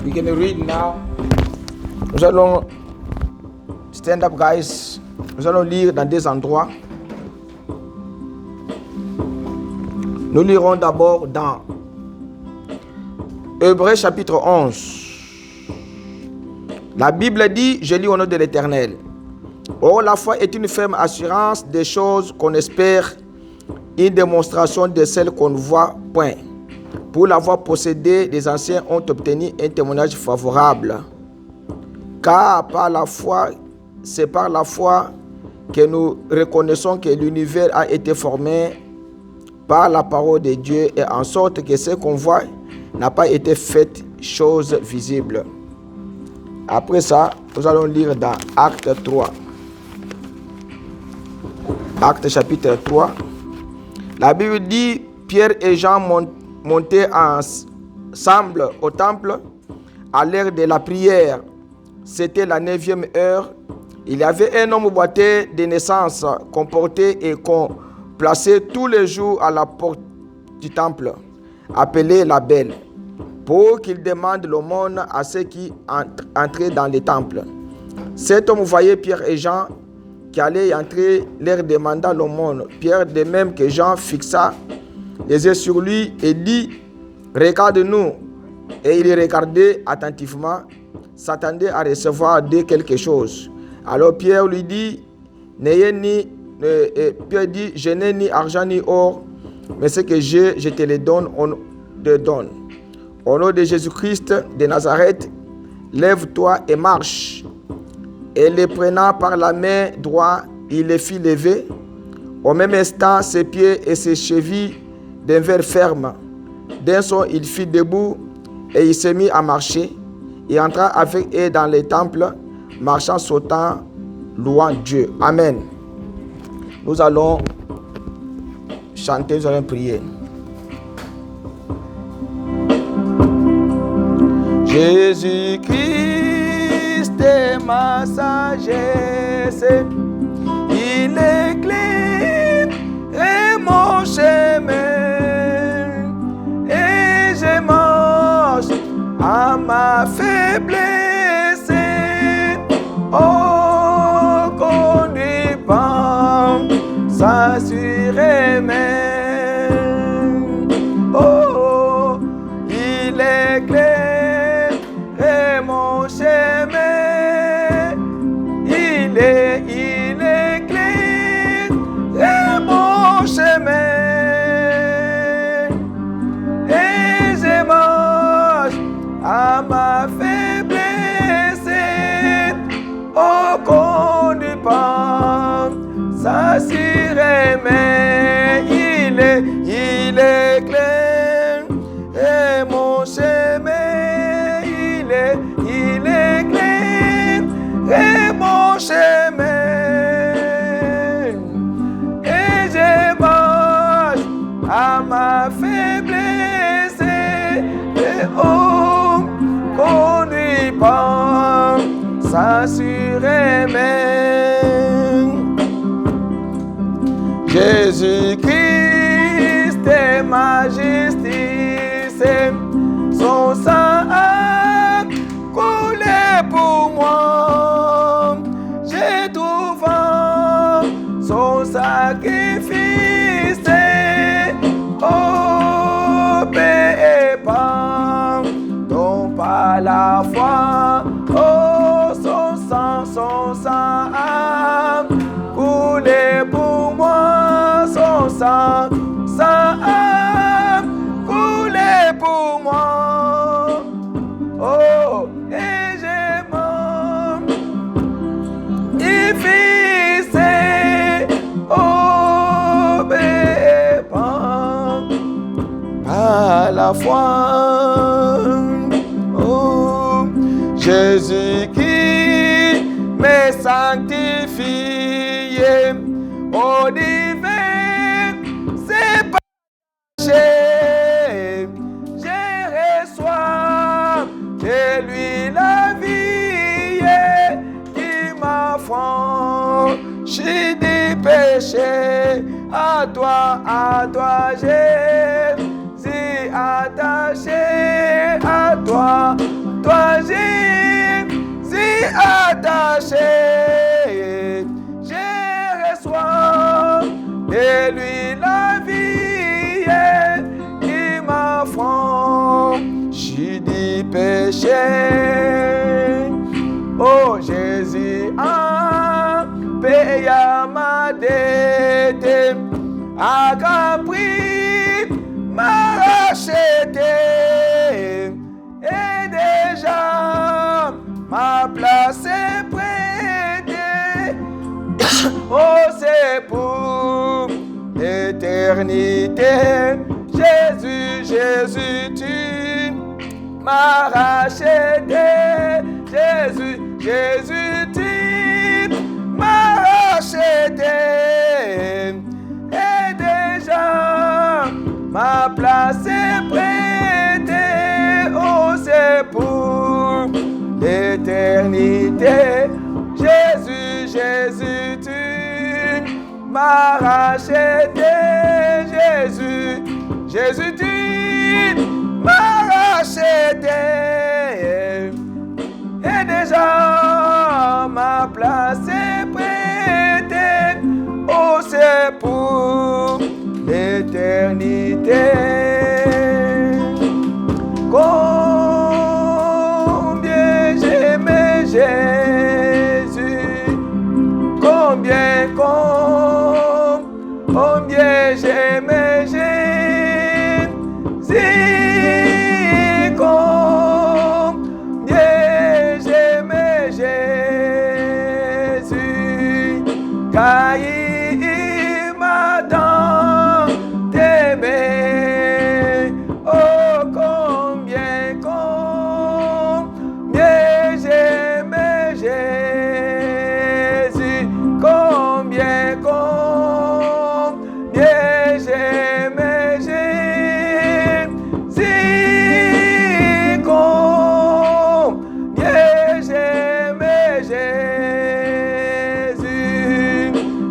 We can read now. Nous allons stand up, guys. Nous allons lire dans des endroits. Nous lirons d'abord dans Hébreux chapitre 11. La Bible dit, je lis au nom de l'Éternel. Or, la foi est une ferme assurance des choses qu'on espère, une démonstration de celles qu'on ne voit point. Pour l'avoir possédée, les anciens ont obtenu un témoignage favorable. Car par la foi, c'est par la foi que nous reconnaissons que l'univers a été formé par la parole de Dieu, et en sorte que ce qu'on voit n'a pas été fait chose visible. Après ça, nous allons lire dans Acte 3. Acte chapitre 3. La Bible dit, Pierre et Jean montaient ensemble au temple à l'heure de la prière. C'était la 9e heure. Il y avait un homme boiteux de naissance qu'on portait et qu'on plaçait tous les jours à la porte du temple, appelé la Belle, pour qu'il demande l'aumône à ceux qui entraient dans le temple. Cet homme voyait Pierre et Jean qui allaient entrer, leur demanda l'aumône. Pierre, de même que Jean, fixa les yeux sur lui et dit, « Regarde-nous ». Et il regardait attentivement, s'attendait à recevoir de quelque chose. Alors Pierre lui dit, Pierre dit, je n'ai ni argent ni or, mais ce que j'ai, je te le donne, on te donne. Au nom de Jésus-Christ de Nazareth, lève-toi et marche. Et le prenant par la main droite, il le fit lever. Au même instant, ses pieds et ses chevilles devinrent fermes. D'un son, il fit debout et il se mit à marcher. Il entra avec eux dans le temple, marchant, sautant, louant Dieu. Amen. Nous allons chanter, nous allons prier. Jésus-Christ est ma sagesse, il éclaire mon chemin, et je marche à ma faiblesse. Oh, conduis pas, s'assurément. Oh, il éclaire mon chemin, il éclaire mon chemin, et je marche à ma faiblesse. Oh, conduis pas, s'assurément, il éclaire mon chemin, il éclaire mon chemin, et je marche à ma faiblesse. Et oh, conduis pas, s'assurément. Jésus-Christ est ma justice, son sang a coulé pour moi. J'ai trouvé son sacrifice. Oh, paix et pardon par la foi. Oh, son sang a coulé pour moi. Son sang a coulé pour moi. Oh, et je m'enifise. Oh, par la foi. Oh, Jésus qui me sanctifie. Oh, divin, c'est pas péché. Je reçois de lui la vie qui m'a franchi du péché. À toi, j'ai si attaché à toi, toi Jésus attaché, je reçois de lui la vie qui m'affranchit du péché. Oh Jésus a payé ma dette, à grand prix m'a racheté, et déjà ma place est prête. Oh, c'est pour l'éternité. Jésus, Jésus, tu m'as racheté. Jésus, Jésus, tu m'as racheté. Et déjà, ma place est prête. Oh, c'est pour l'éternité. Jésus, Jésus, tu m'as racheté. Jésus, Jésus, tu m'as racheté. Et déjà, ma place est prête. Oh, c'est pour l'éternité. Combien j'aimais Jésus, combien j'aimais Jésus, combien j'aimais Jésus, car il m'a tant aimé. Oh, combien j'aimais Jésus, combien j'aimais Jésus, combien j'aimais Jésus,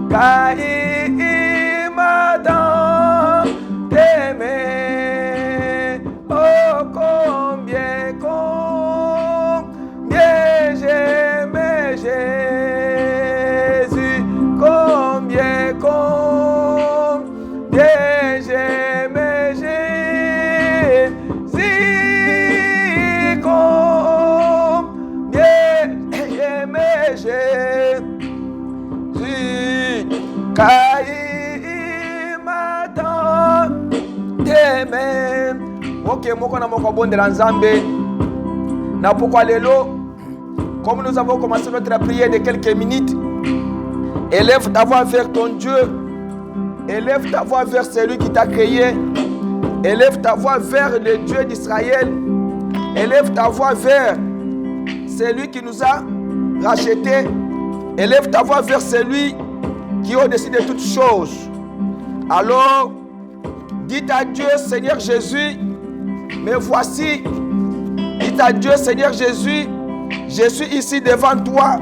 car il m'a tant aimé. Oh, combien j'aimais Jésus, combien j'aimais Jésus, combien j'aimais Jésus, car il m'a tant aimé. Ok, moko na moko bondela nzambe. Na pourquoi lelo, comme nous avons commencé notre prière de quelques minutes, élève ta voix vers ton Dieu, élève ta voix vers celui qui t'a créé, élève ta voix vers le Dieu d'Israël, élève ta voix vers celui qui nous a rachetés, élève ta voix vers celui qui est au-dessus de toutes choses. Alors, dites à Dieu, Seigneur Jésus, me voici. Dites à Dieu, Seigneur Jésus, je suis ici devant toi.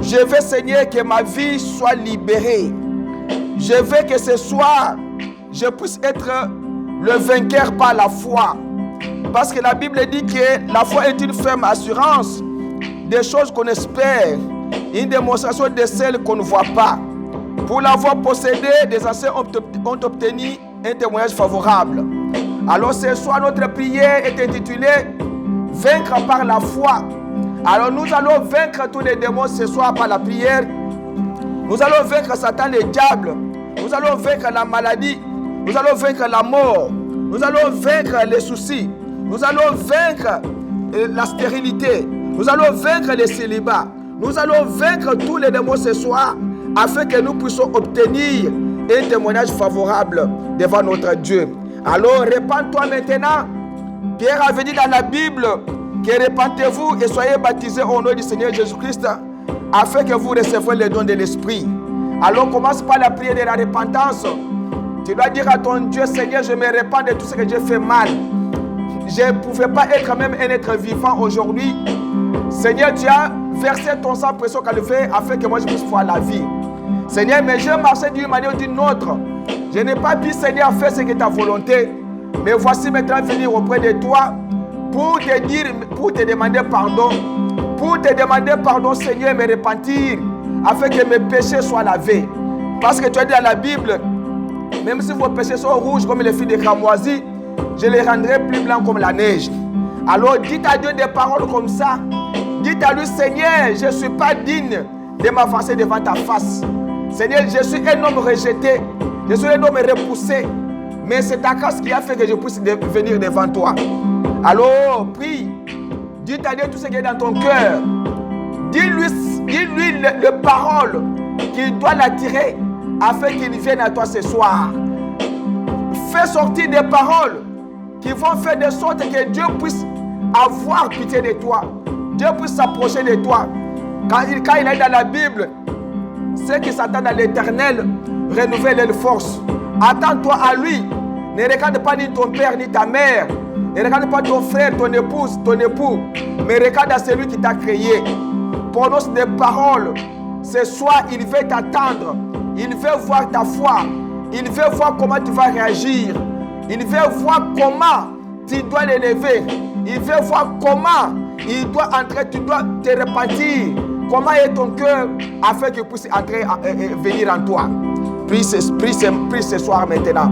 Je veux, Seigneur, que ma vie soit libérée. Je veux que ce soir, je puisse être le vainqueur par la foi. Parce que la Bible dit que la foi est une ferme assurance des choses qu'on espère, une démonstration de celles qu'on ne voit pas. Pour l'avoir possédé, les anciens ont obtenu un témoignage favorable. Alors ce soir, notre prière est intitulée « Vaincre par la foi ». Alors nous allons vaincre tous les démons ce soir par la prière. Nous allons vaincre Satan, le diable. Nous allons vaincre la maladie. Nous allons vaincre la mort. Nous allons vaincre les soucis. Nous allons vaincre la stérilité. Nous allons vaincre les célibats. Nous allons vaincre tous les démons ce soir afin que nous puissions obtenir un témoignage favorable devant notre Dieu. Alors répands-toi maintenant. Pierre avait dit dans la Bible que répentez-vous et soyez baptisés au nom du Seigneur Jésus-Christ afin que vous receviez le don de l'Esprit. Alors commence par la prière de la repentance. Tu dois dire à ton Dieu, Seigneur, je me répands de tout ce que j'ai fait mal. Je ne pouvais pas être même un être vivant aujourd'hui. Seigneur, tu as versé ton sang précieux au Calvaire afin que moi je puisse voir la vie. Seigneur, mais je marchais d'une manière ou d'une autre. Je n'ai pas pu, Seigneur, faire ce qui est ta volonté. Mais voici maintenant venir auprès de toi pour te demander pardon, Seigneur, me repentir, afin que mes péchés soient lavés. Parce que tu as dit dans la Bible, même si vos péchés sont rouges comme les fils de cramoisi, je les rendrai plus blancs comme la neige. Alors dites à Dieu des paroles comme ça. Dites à lui, Seigneur, je ne suis pas digne de m'avancer devant ta face. Seigneur, je suis un homme rejeté, je suis un homme repoussé, mais c'est ta grâce qui a fait que je puisse venir devant toi. Alors, prie, dites à Dieu tout ce qui est dans ton cœur. Dis-lui les paroles qui doit l'attirer afin qu'il vienne à toi ce soir. Fais sortir des paroles qui vont faire de sorte que Dieu puisse avoir pitié de toi. Dieu puisse s'approcher de toi. Quand il est dans la Bible, ceux qui s'attendent à l'Éternel renouvellent leurs forces. Attends-toi à lui. Ne regarde pas ni ton père ni ta mère. Ne regarde pas ton frère, ton épouse, ton époux. Mais regarde à celui qui t'a créé. Prononce des paroles. Ce soir, il veut t'attendre. Il veut voir ta foi. Il veut voir comment tu vas réagir. Il veut voir comment tu dois l'élever. Il veut voir comment il doit entrer, tu dois te repentir. Comment est ton cœur afin qu'il puisse entrer, venir en toi. Prie ce soir maintenant.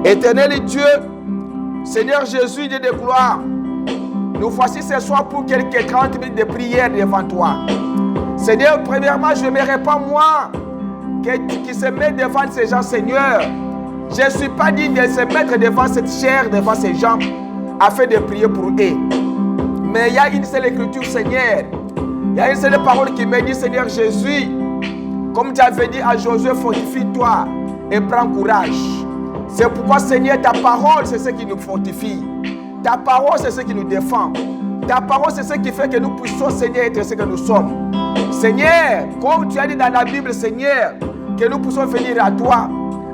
Éternel Dieu, Seigneur Jésus, Dieu de gloire, nous voici ce soir pour quelques 30 minutes de prière devant toi. Seigneur, premièrement, je ne me répands moi qui se met devant ces gens, Seigneur. Je ne suis pas digne de se mettre devant cette chair, devant ces gens, afin de prier pour eux. Mais il y a une seule écriture, Seigneur. Il y a une seule parole qui me dit, Seigneur Jésus, comme tu avais dit à Josué, fortifie-toi et prends courage. C'est pourquoi, Seigneur, ta parole, c'est ce qui nous fortifie. Ta parole, c'est ce qui nous défend. Ta parole, c'est ce qui fait que nous puissions, Seigneur, être ce que nous sommes. Seigneur, comme tu as dit dans la Bible, Seigneur, que nous puissions venir à toi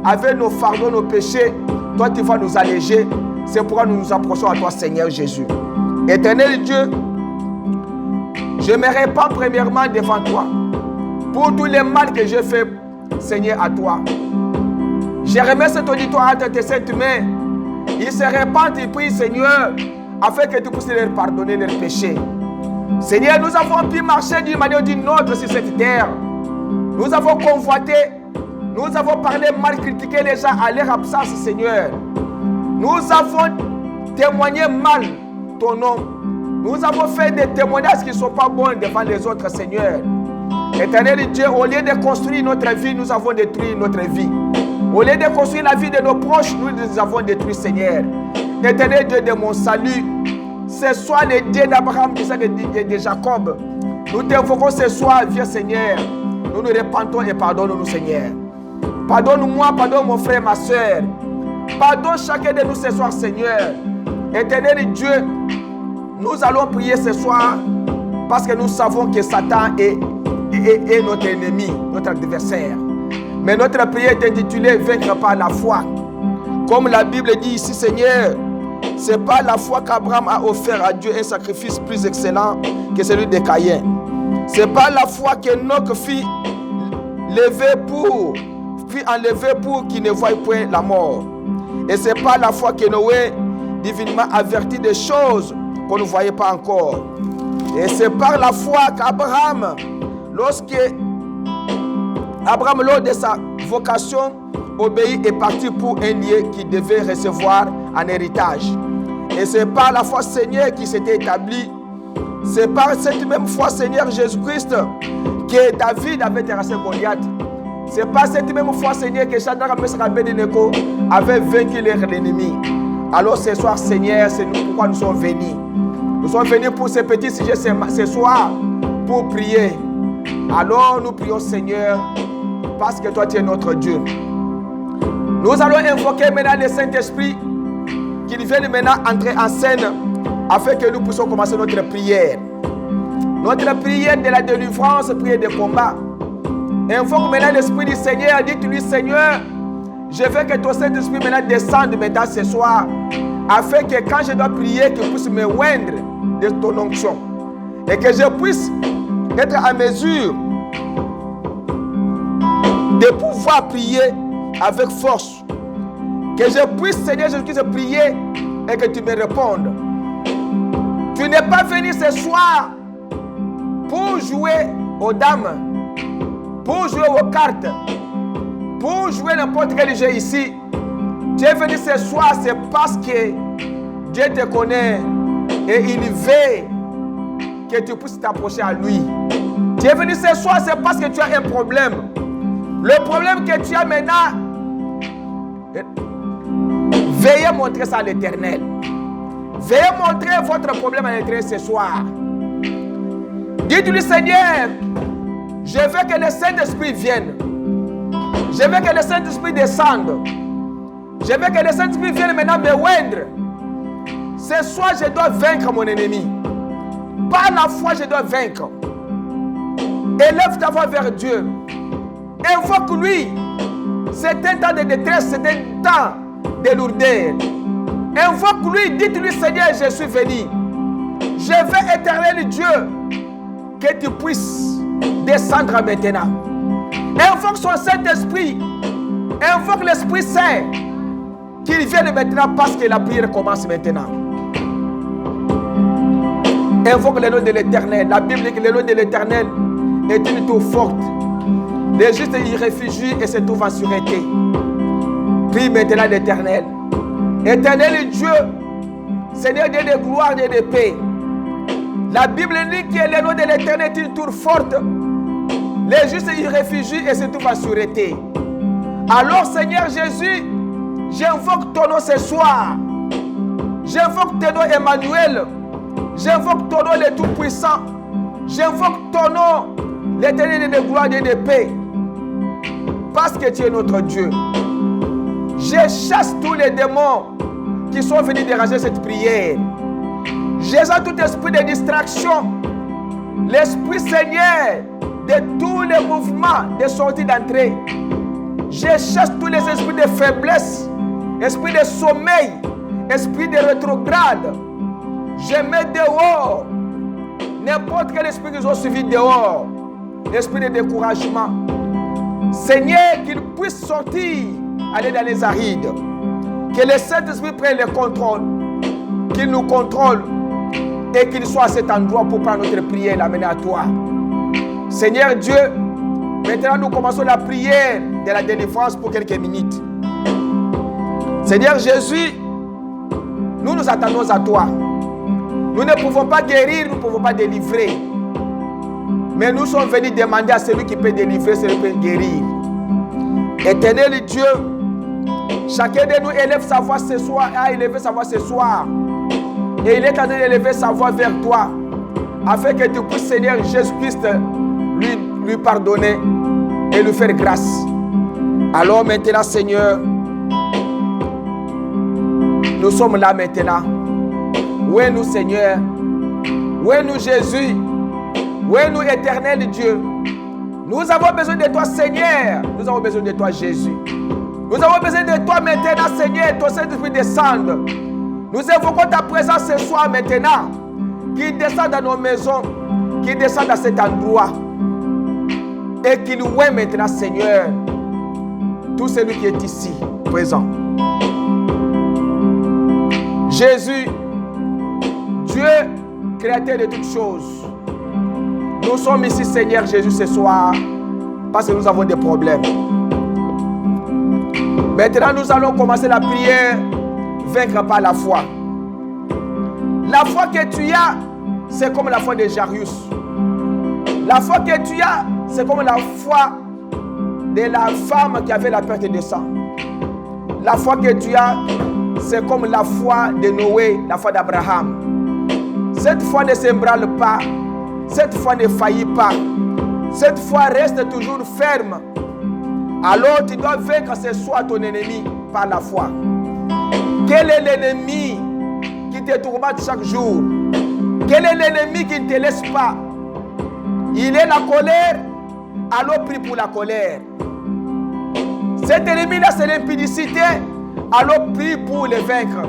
avec nos fardeaux, nos péchés. Toi, tu vas nous alléger. C'est pourquoi nous nous approchons à toi, Seigneur Jésus. Éternel Dieu, je me répands premièrement devant toi pour tous les mal que j'ai fait, Seigneur, à toi. Je remets cet auditoire entre tes saintes mains. Ils se répandent et prient, Seigneur, afin que tu puisses leur pardonner leurs péchés. Seigneur, nous avons pu marcher d'une manière ou d'une autre sur cette terre. Nous avons convoité, nous avons parlé mal, critiqué les gens à leur absence, Seigneur. Nous avons témoigné mal ton nom. Nous avons fait des témoignages qui ne sont pas bons devant les autres, Seigneur. Éternel Dieu, au lieu de construire notre vie, nous avons détruit notre vie. Au lieu de construire la vie de nos proches, nous les avons détruits, Seigneur. Éternel Dieu de mon salut, ce soir le Dieu d'Abraham, d'Isaac et de Jacob. Nous t'invoquons ce soir, vieux Seigneur. Nous nous repentons et pardonne-nous, Seigneur. Pardonne-moi, pardonne mon frère, ma soeur. Pardonne chacun de nous ce soir, Seigneur. Éternel Dieu, nous allons prier ce soir parce que nous savons que Satan est notre ennemi, notre adversaire. Mais notre prière est intitulée « Vaincre par la foi ». Comme la Bible dit ici, Seigneur, c'est par la foi qu'Abraham a offert à Dieu un sacrifice plus excellent que celui de Caïn. C'est par la foi qu'Enoch fut enlevé pour qu'il ne voie point la mort. Et c'est par la foi que Noé, divinement averti des choses qu'on ne voyait pas encore. Et c'est par la foi qu'Abraham, lors de sa vocation, obéit et partit pour un lieu qu'il devait recevoir en héritage. Et c'est par la foi, Seigneur, qui s'était établi. C'est par cette même foi, Seigneur Jésus-Christ, que David avait terrassé Goliath. C'est par cette même foi, Seigneur, que Shadrach, Meshach et Abednego avaient vaincu leur ennemi. Alors ce soir, Seigneur, c'est pourquoi nous sommes venus. Nous sommes venus pour ce petit sujet ce soir, pour prier. Alors nous prions, Seigneur, parce que toi tu es notre Dieu. Nous allons invoquer maintenant le Saint-Esprit qu'il vienne maintenant entrer en scène afin que nous puissions commencer notre prière. Notre prière de la délivrance, prière de combat. Invoque maintenant l'Esprit du Seigneur. Dites-lui, Seigneur, je veux que ton Saint-Esprit maintenant descende maintenant ce soir afin que quand je dois prier, que tu puisses me oindre de ton onction et que je puisse être à mesure de pouvoir prier avec force. Que je puisse, Seigneur Jésus-Christ, prier et que tu me répondes. Tu n'es pas venu ce soir pour jouer aux dames, pour jouer aux cartes, pour jouer n'importe quel jeu ici. Tu es venu ce soir, c'est parce que Dieu te connaît et il veut que tu puisses t'approcher à lui. Tu es venu ce soir, c'est parce que tu as un problème. Le problème que tu as maintenant, veuillez montrer ça à l'Éternel. Veuillez montrer votre problème à l'Éternel ce soir. Dites-lui, Seigneur, je veux que le Saint-Esprit vienne. Je veux que le Saint-Esprit descende. Je veux que le Saint-Esprit vienne maintenant me oindre. Ce soir, je dois vaincre mon ennemi. Par la foi, je dois vaincre. Élève ta voix vers Dieu. Invoque-lui. C'est un temps de détresse, c'est un temps de lourdeur. Invoque-lui, dites-lui, Seigneur, je suis venu. Je veux, éternel Dieu, que tu puisses descendre maintenant. Invoque son Saint-Esprit. Invoque l'Esprit Saint. Qu'il vienne maintenant parce que la prière commence maintenant. Invoque le nom de l'Éternel. La Bible dit que le nom de l'Éternel est une tour forte. Les justes y réfugient et se trouvent en sûreté. Prie maintenant l'Éternel. Éternel Dieu, Seigneur Dieu de gloire et de paix. La Bible dit que le nom de l'Éternel est une tour forte. Les justes y réfugient et se trouvent en sûreté. Alors Seigneur Jésus, j'invoque ton nom ce soir. J'invoque ton nom Emmanuel. J'invoque ton nom le Tout-Puissant. J'invoque ton nom l'Éternel de gloire et de paix. Parce que tu es notre Dieu. Je chasse tous les démons qui sont venus déranger cette prière. Je chasse tout esprit de distraction. L'Esprit Seigneur de tous les mouvements de sortie d'entrée. Je chasse tous les esprits de faiblesse, esprit de sommeil, esprit de rétrograde. Je mets dehors n'importe quel esprit qu'ils ont suivi dehors. L'esprit de découragement. Seigneur, qu'il puisse sortir, aller dans les arides. Que le Saint-Esprit prenne le contrôle. Qu'il nous contrôle. Et qu'il soit à cet endroit pour prendre notre prière et l'amener à toi. Seigneur Dieu, maintenant nous commençons la prière de la délivrance pour quelques minutes. Seigneur Jésus, nous nous attendons à toi. Nous ne pouvons pas guérir, nous ne pouvons pas délivrer. Mais nous sommes venus demander à celui qui peut délivrer, celui qui peut guérir. Éternel Dieu, chacun de nous élève sa voix ce soir, a élevé sa voix ce soir. Et il est en train d'élever sa voix vers toi, afin que tu puisses, Seigneur Jésus-Christ, lui pardonner et lui faire grâce. Alors maintenant, Seigneur, nous sommes là maintenant. Où est nous, Seigneur? Où est nous, Jésus? Où est nous, éternel Dieu? Nous avons besoin de toi, Seigneur. Nous avons besoin de toi, Jésus. Nous avons besoin de toi maintenant, Seigneur. Ton Saint-Esprit descende. Nous évoquons ta présence ce soir maintenant. Qu'il descende dans nos maisons. Qu'il descende à cet endroit. Et qu'il ouait maintenant, Seigneur, tout celui qui est ici, présent. Jésus, Dieu, créateur de toutes choses. Nous sommes ici, Seigneur Jésus, ce soir, parce que nous avons des problèmes. Maintenant, nous allons commencer la prière, vaincre par la foi. La foi que tu as, c'est comme la foi de Jairus. La foi que tu as, c'est comme la foi de la femme qui avait la perte de sang. La foi que tu as, c'est comme la foi de Noé, la foi d'Abraham. Cette foi ne s'ébranle pas. Cette foi ne faillit pas. Cette foi reste toujours ferme. Alors tu dois vaincre ce soir ton ennemi par la foi. Quel est l'ennemi qui te tourmente chaque jour? Quel est l'ennemi qui ne te laisse pas? Il est la colère. Alors prie pour la colère. Cet ennemi-là, c'est l'impudicité. Alors prie pour le vaincre.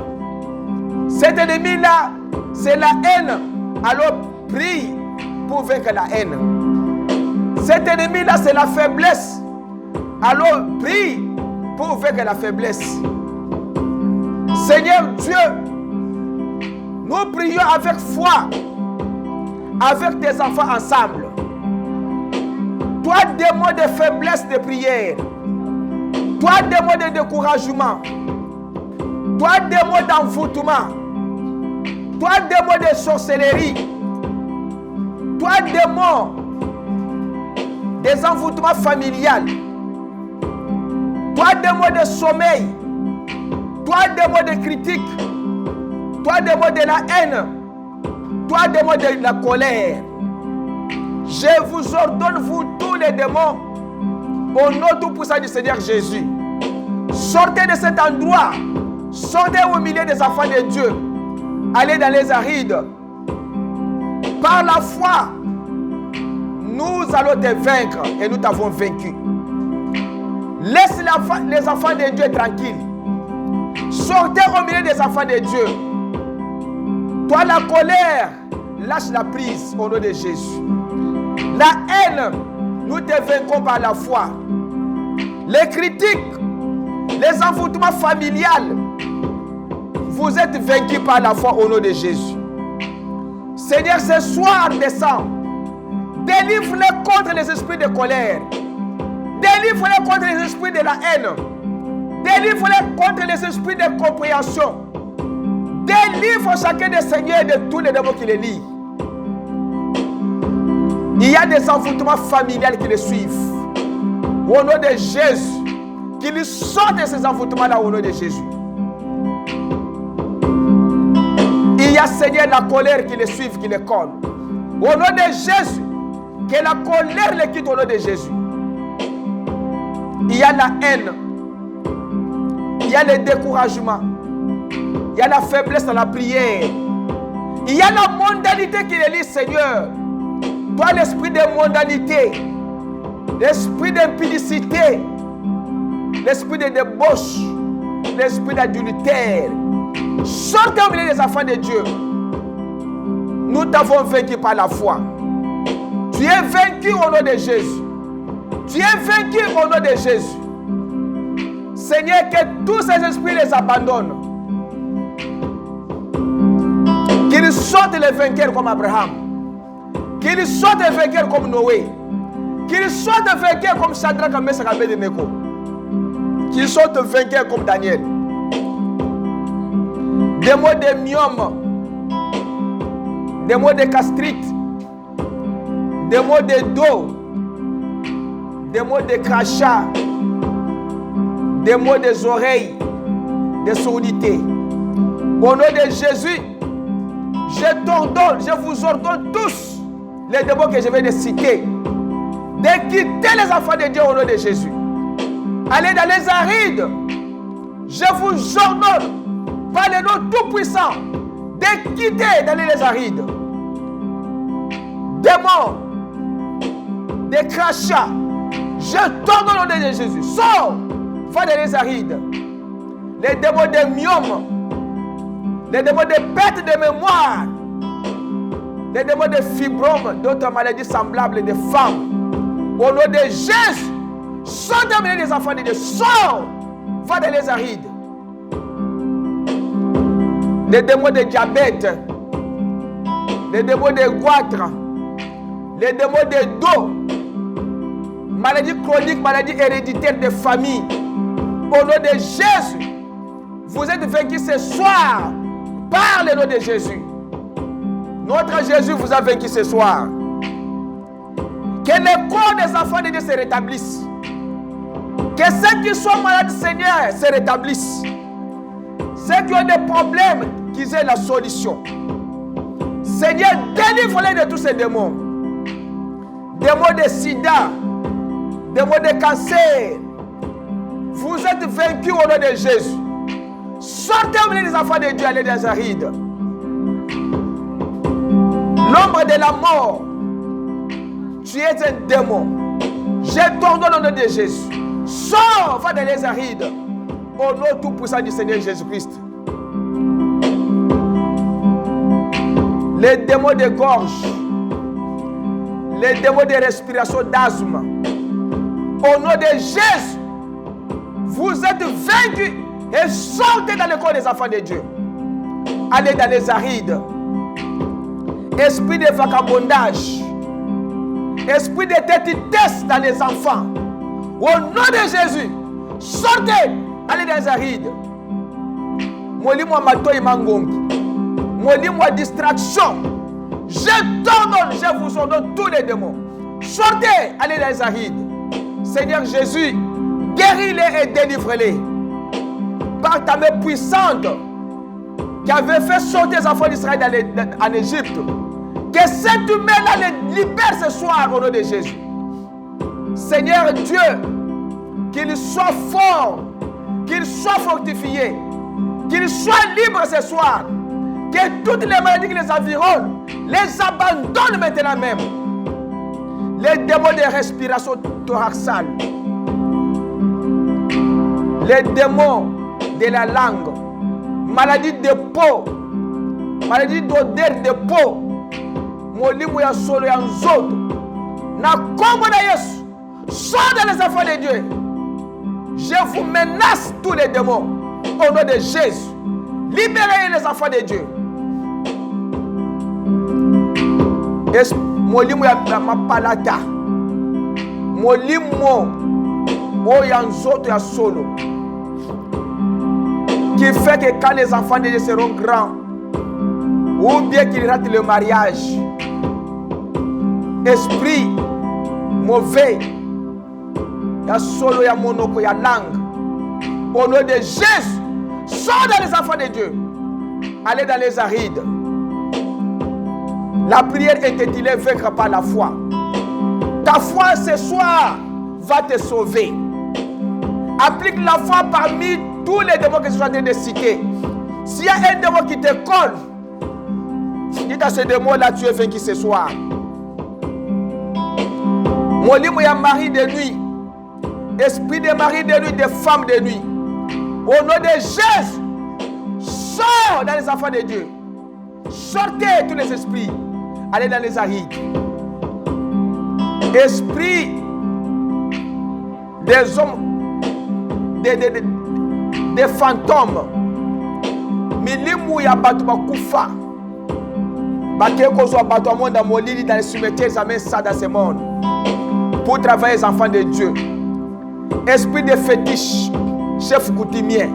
Cet ennemi-là, c'est la haine. Alors prie pour vaincre la haine. Cet ennemi-là, c'est la faiblesse. Alors prie pour vaincre la faiblesse. Seigneur Dieu, Nous prions avec foi, avec tes enfants ensemble. Toi, démon de faiblesse de prière. Toi, démon de découragement. Toi, démon d'envoûtement. Toi, démon de sorcellerie. Toi, démon des envoûtements familiales. Toi, démon de sommeil. Toi, démon de critique. Toi, démon de la haine. Toi, démon de la colère. Je vous ordonne, vous tous les démons, au nom tout-puissant du Seigneur Jésus. Sortez de cet endroit. Sortez au milieu des enfants de Dieu. Allez dans les arides. Par la foi, nous allons te vaincre et nous t'avons vaincu. Laisse les enfants de Dieu tranquilles. Sortez au milieu des enfants de Dieu. Toi, la colère, lâche la prise au nom de Jésus. La haine, nous te vaincons par la foi. Les critiques, les envoûtements familiales, vous êtes vaincus par la foi au nom de Jésus. Seigneur, ce soir, descends. Délivre-les contre les esprits de colère. Délivre-les contre les esprits de la haine. Délivre-les contre les esprits de compréhension. Délivre chacun des seigneurs et de tous les démons qui les lient. Il y a des envoûtements familiales qui les suivent. Au nom de Jésus, qu'ils sortent de ces envoûtements-là au nom de Jésus. Il y a, Seigneur, la colère qui les suit, qui les colle. Au nom de Jésus, que la colère les quitte au nom de Jésus. Il y a la haine. Il y a le découragement. Il y a la faiblesse dans la prière. Il y a la mondanité qui les lie, Seigneur. Toi, l'esprit de mondanité, l'esprit d'impudicité, l'esprit de débauche, l'esprit d'adultère, sortez au milieu des enfants de Dieu. Nous t'avons vaincu par la foi. Tu es vaincu au nom de Jésus. Tu es vaincu au nom de Jésus. Seigneur, que tous ces esprits les abandonnent. Qu'ils sortent les vainqueurs comme Abraham. Qu'ils sortent les vainqueurs comme Noé. Qu'ils sortent les vainqueurs comme Shadrach, Meshach et Abednego. Qu'ils sortent vainqueurs comme Daniel. Des mots de myome, des mots de gastrite, des mots de dos, des mots de crachat, des mots des oreilles, de surdité. Au nom de Jésus, je vous ordonne tous les démons que je vais de citer, de quitter les enfants de Dieu au nom de Jésus. Allez dans les arides. Je vous ordonne, par le nom tout-puissant, de quitter d'aller les arides. Démons, des crachats, je t'ordonne au nom de Jésus. Sors, va dans les arides. Les démons de myome, les démons de perte de mémoire, les démons de fibrome, d'autres maladies semblables des femmes. Au nom de Jésus, sors de milieu des enfants de Dieu. Sors, va dans les arides. Les démons de diabète, les démons de goitre, les démons de dos, maladies chroniques, maladies héréditaires de famille. Au nom de Jésus, vous êtes vaincus ce soir par le nom de Jésus. Notre Jésus vous a vaincu ce soir. Que le corps des enfants de Dieu se rétablisse. Que ceux qui sont malades, Seigneur, se rétablissent. Ceux qui ont des problèmes, qu'ils aient la solution. Seigneur, délivre-les de tous ces démons. Démons de sida, démons de cancer. Vous êtes vaincus au nom de Jésus. Sortez au milieu des enfants de Dieu, allez dans les arides. L'ombre de la mort, tu es un démon. Je t'ordonne au nom de Jésus. Sors, va dans les arides. Au nom tout-puissant du Seigneur Jésus-Christ. Les démons de gorge, les démons de respiration d'asthme, au nom de Jésus, vous êtes vaincus et sortez dans le corps des enfants de Dieu. allez dans les arides. Esprit de vagabondage, esprit de tétitesse dans les enfants, au nom de Jésus, sortez, allez dans les arides. Molimo matoi mangombi, molimo distraction. Je t'ordonne, je vous ordonne tous les démons. Sortez, allez dans les arides. Seigneur Jésus, guéris-les et délivre-les. Par ta main puissante qui avait fait sortir les enfants d'Israël en Égypte. Que cette main-là les libère ce soir au nom de Jésus. Seigneur Dieu, qu'il soit fort, qu'il soit fortifié, qu'il soit libre ce soir. Que toutes les maladies qui les environnent, les abandonnent maintenant même. Les démons de respiration thoraxale, les démons de la langue, maladie de peau, maladie d'odeur de peau, molimo ya solo ya nzoto, na kombo na Yesu, sors dans les enfants de Dieu. Je vous menace tous les démons au nom de Jésus. Libérez les enfants de Dieu. Molimo ya mapalata, molimo ya nzoto ya solo, qui fait que quand les enfants de Dieu seront grands, ou bien qu'ils ratent le mariage, esprit mauvais, ya solo ya monoko ya langue, au nom de Jésus, sors dans les enfants de Dieu, allez dans les arides. La prière est-elle vaincre par la foi? Ta foi ce soir va te sauver. Applique la foi parmi tous les démons que je suis en train de citer. S'il y a un démon qui te colle, dis à ce démon-là, tu es vaincu ce soir. Mon livre, il y a mari de nuit, esprit de mari de nuit, de femme de nuit. Au nom de Jésus, sors dans les enfants de Dieu. Sortez tous les esprits. Allez dans les arides. Esprit des hommes, des fantômes. Milimu ya batu bakufa. Bakeko zo batu amonda molili dans les cimetières, ils amènent ça dans ce monde. Pour travailler les enfants de Dieu. Esprit de fétiche, chef coutumier.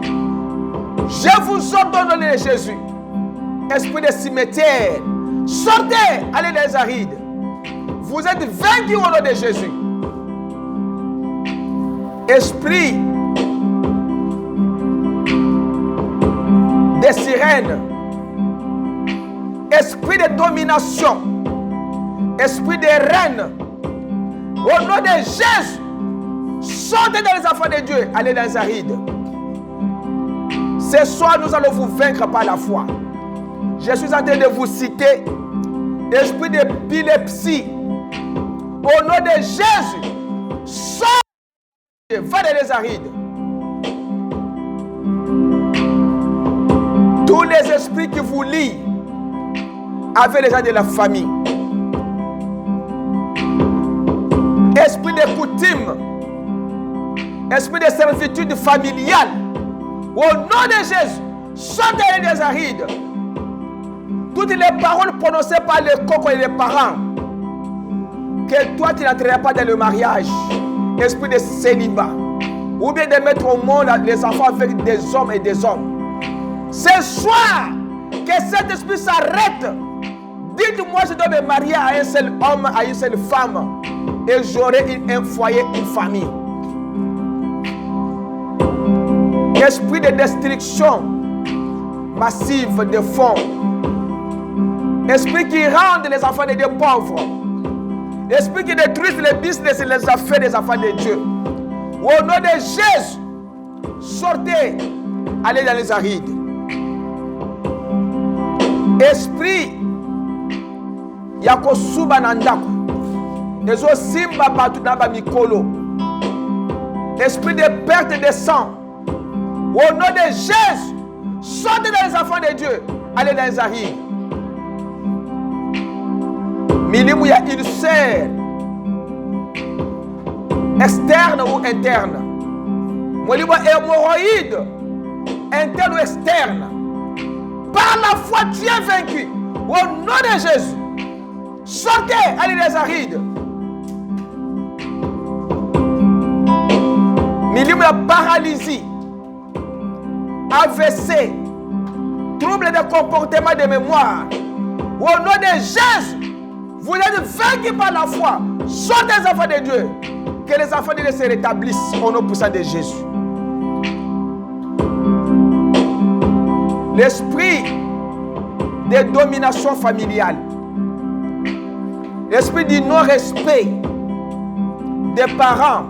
Je vous ordonne au nom de Jésus. Esprit de cimetière, sortez, allez dans les arides. Vous êtes vaincus au nom de Jésus. Esprit de sirène, esprit de domination, esprit de reine, au nom de Jésus, sortez dans les enfants de Dieu, allez dans les arides. Ce soir, nous allons vous vaincre par la foi. Je suis en train de vous citer esprit d'épilepsie. Au nom de Jésus, sors, va dans les arides. Tous les esprits qui vous lient avec les gens de la famille. Esprit de coutume, esprit de servitude familiale. Au nom de Jésus, sortez dans les arides. Toutes les paroles prononcées par les cocos et les parents, que toi tu n'entreras pas dans le mariage, esprit de célibat, ou bien de mettre au monde les enfants avec des hommes et des hommes. Ce soir, que cet esprit s'arrête. Dites-moi, je dois me marier à un seul homme, à une seule femme, et j'aurai un foyer, une famille. Esprit de destruction massive de fonds. Esprit qui rend les enfants de Dieu pauvres. Esprit qui détruit les business et les affaires des enfants de Dieu. Au nom de Jésus, sortez, allez dans les arides. Esprit Yakosuba Nandaku. Ezo Simba Batunaba Mikolo. Esprit de perte de sang. Au nom de Jésus, sortez dans les enfants de Dieu, allez dans les arides. Milimu ya ulcère, externe ou interne. Milimu hémorroïde, interne ou externe. Par la foi, tu es vaincu. Au nom de Jésus. Sortez, allez les arides. Milieu de paralysie, AVC, trouble de comportement de mémoire. Au nom de Jésus, vous êtes vaincus par la foi. Sortez les enfants de Dieu. Que les enfants de Dieu se rétablissent au nom puissant de Jésus. L'esprit de domination familiale, l'esprit du non-respect des parents,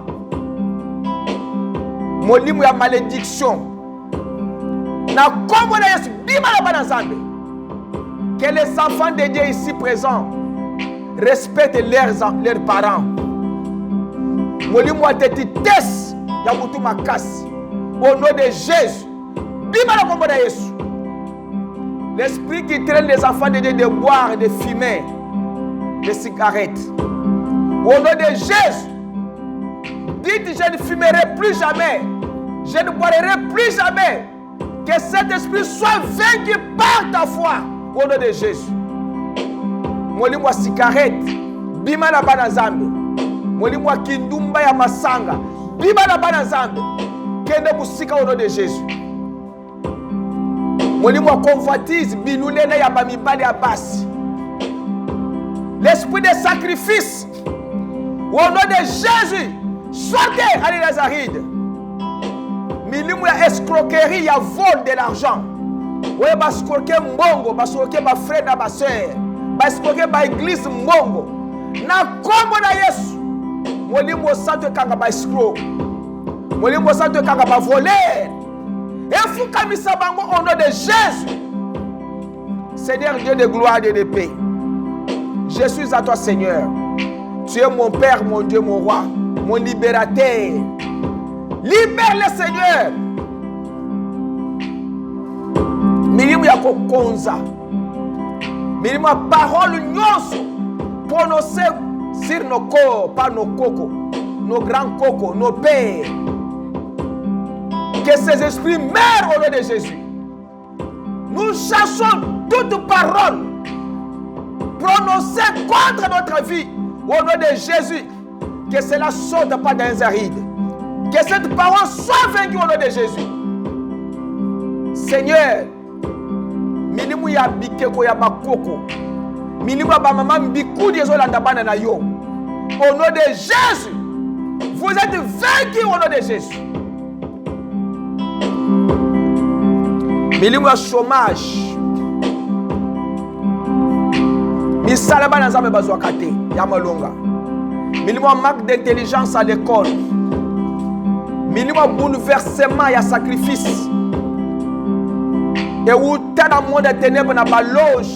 molimo ya malédiction, na kombo na Yesu bima na bana Nzambe. Que les enfants de Dieu ici présents respectent leurs parents. Molimo atetites ya mutu makasi au nom de Jésus. Bima na kombo na Yesu. L'esprit qui traîne les enfants de Dieu de boire, de fumer, de cigarettes. Au nom de Jésus, dites, je ne fumerai plus jamais. Je ne boirai plus jamais. Que cet esprit soit vaincu par ta foi. Au nom de Jésus. Molimo cigarette, bima na bana Nzambe. Molimo kindumba ya masanga, bima na bana Nzambe. Kende musika au nom de Jésus. Molimo convoitise, binulele ya bamibali ya basi. L'esprit de sacrifice, au nom de Jésus, sortez, allez les arides. Milimo ya escroquerie, ya vol de l'argent. Oye ba escroquer mbongo, ba escroquer ba frère na ba sœur, ba escroquer ba église mbongo. Na kombo na Yesu, molimo santo kanga ba escroc. Molimo santo kanga ba voler. Et fou kamisa bango au nom de Jésus. Seigneur Dieu de gloire et de paix. Je suis à toi, Seigneur. Tu es mon Père, mon Dieu, mon roi, mon libérateur. Libère-le, Seigneur. Milimu ya kokonza. Milimu ya parole nyonso prononcée sur nos corps, par nos cocos, nos grands cocos, nos pères. Que ces esprits meurent au nom de Jésus. Nous chassons toute parole prononcée contre notre vie au nom de Jésus. Que cela sorte pas dans les arides. Que cette parole soit vaincue au nom de Jésus. Seigneur, milimu ya bikeko ya bakoko, milimu ya bamama mbiku dezolanda bana na yo. Au nom de Jésus, vous êtes vaincus au nom de Jésus. Milimu ya chômage, misala bana Nzambe bazwaka te ya malonga. Milimu ya manque d'intelligence à l'école. Milimu ya bouleversement ya sacrifice. Et où t'as dans le monde des ténèbres na baloge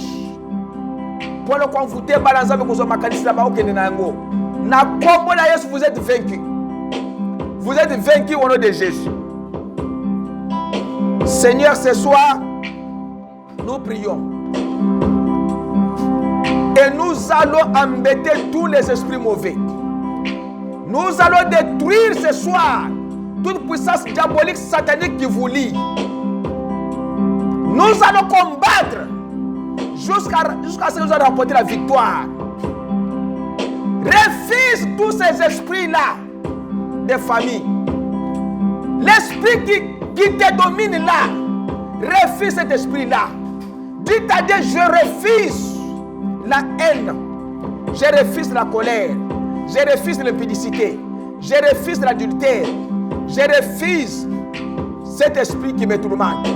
pour le convoûter bana Nzambe ko zo makanisi na ba okende na ngo. Na kombo na Yesu, vous êtes vaincus. Vous êtes vaincus au nom de Jésus. Seigneur, ce soir, nous prions. Et nous allons embêter tous les esprits mauvais. Nous allons détruire ce soir toute puissance diabolique, satanique qui vous lie. Nous allons combattre jusqu'à ce que nous allons remporter la victoire. Refuse tous ces esprits-là des familles. L'esprit qui te domine là, refuse cet esprit-là. Dis à Dieu, je refuse la haine, je refuse la colère, je refuse l'impudicité, je refuse l'adultère, je refuse cet esprit qui me tourmente.